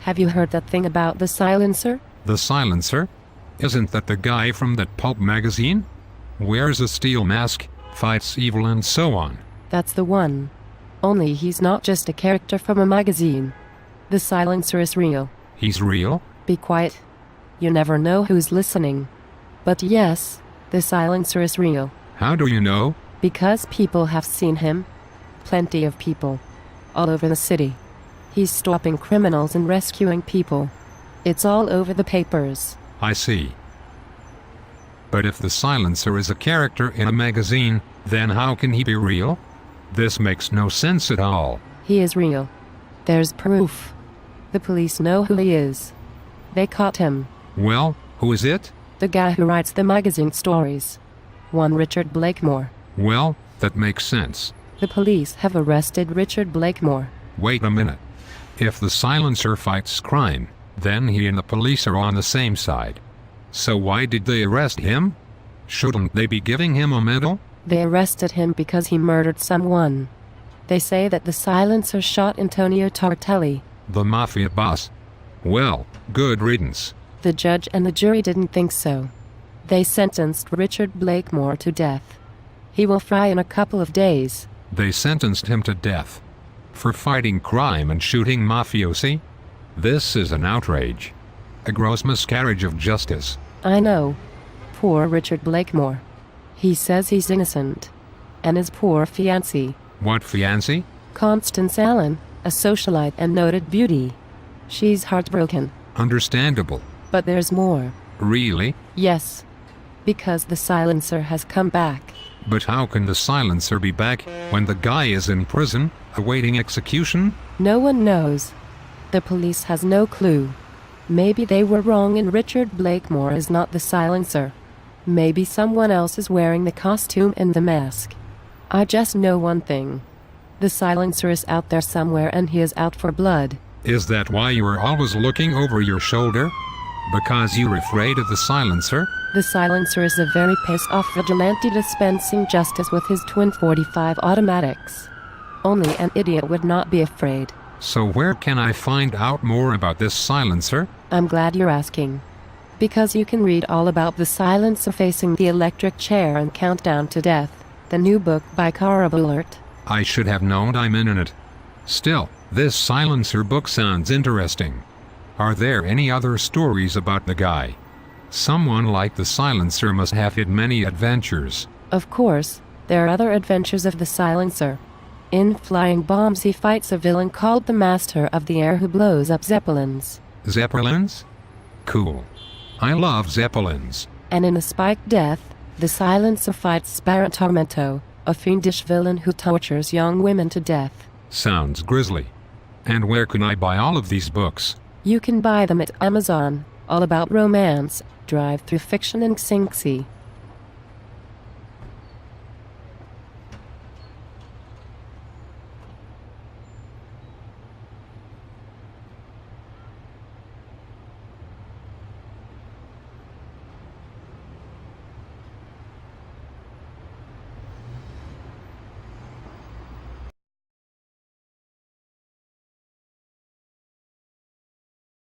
Have you heard that thing about the silencer? The silencer? Isn't that the guy from that pulp magazine? Wears a steel mask, fights evil and so on. That's the one. Only he's not just a character from a magazine. The silencer is real. He's real? Be quiet. You never know who's listening. But yes, the silencer is real. How do you know? Because people have seen him. Plenty of people. All over the city. He's stopping criminals and rescuing people. It's all over the papers. I see. But if the silencer is a character in a magazine, then how can he be real? This makes no sense at all. He is real. There's proof. The police know who he is. They caught him. Well, who is it? The guy who writes the magazine stories. One Richard Blakemore. Well, that makes sense. The police have arrested Richard Blakemore. Wait a minute. If the silencer fights crime, then he and the police are on the same side. So why did they arrest him? Shouldn't they be giving him a medal? They arrested him because he murdered someone. They say that the silencer shot Antonio Tartelli. The mafia boss. Well, good riddance. The judge and the jury didn't think so. They sentenced Richard Blakemore to death. He will fry in a couple of days. They sentenced him to death. For fighting crime and shooting mafiosi? This is an outrage. A gross miscarriage of justice. I know. Poor Richard Blakemore. He says he's innocent. And his poor fiancée. What fiancée? Constance Allen, a socialite and noted beauty. She's heartbroken. Understandable. But there's more. Really? Yes. Because the silencer has come back. But how can the silencer be back when the guy is in prison, awaiting execution? No one knows. The police has no clue. Maybe they were wrong and Richard Blakemore is not the silencer. Maybe someone else is wearing the costume and the mask. I just know one thing. The silencer is out there somewhere and he is out for blood. Is that why you are always looking over your shoulder? Because you're afraid of the silencer? The silencer is a very pissed-off vigilante dispensing justice with his twin .45 automatics. Only an idiot would not be afraid. So where can I find out more about this silencer? I'm glad you're asking. Because you can read all about the silencer facing the electric chair and Countdown to Death, the new book by Cora Buhlert. I should have known I'm in it. Still, this silencer book sounds interesting. Are there any other stories about the guy? Someone like the silencer must have had many adventures. Of course, there are other adventures of the silencer. In Flying Bombs he fights a villain called the Master of the Air who blows up Zeppelins. Zeppelins? Cool. I love Zeppelins. And in A Spiked Death, the silencer fights Sparatormento, a fiendish villain who tortures young women to death. Sounds grisly. And where can I buy all of these books? You can buy them at Amazon, all about romance, drive-through fiction and Xinxi.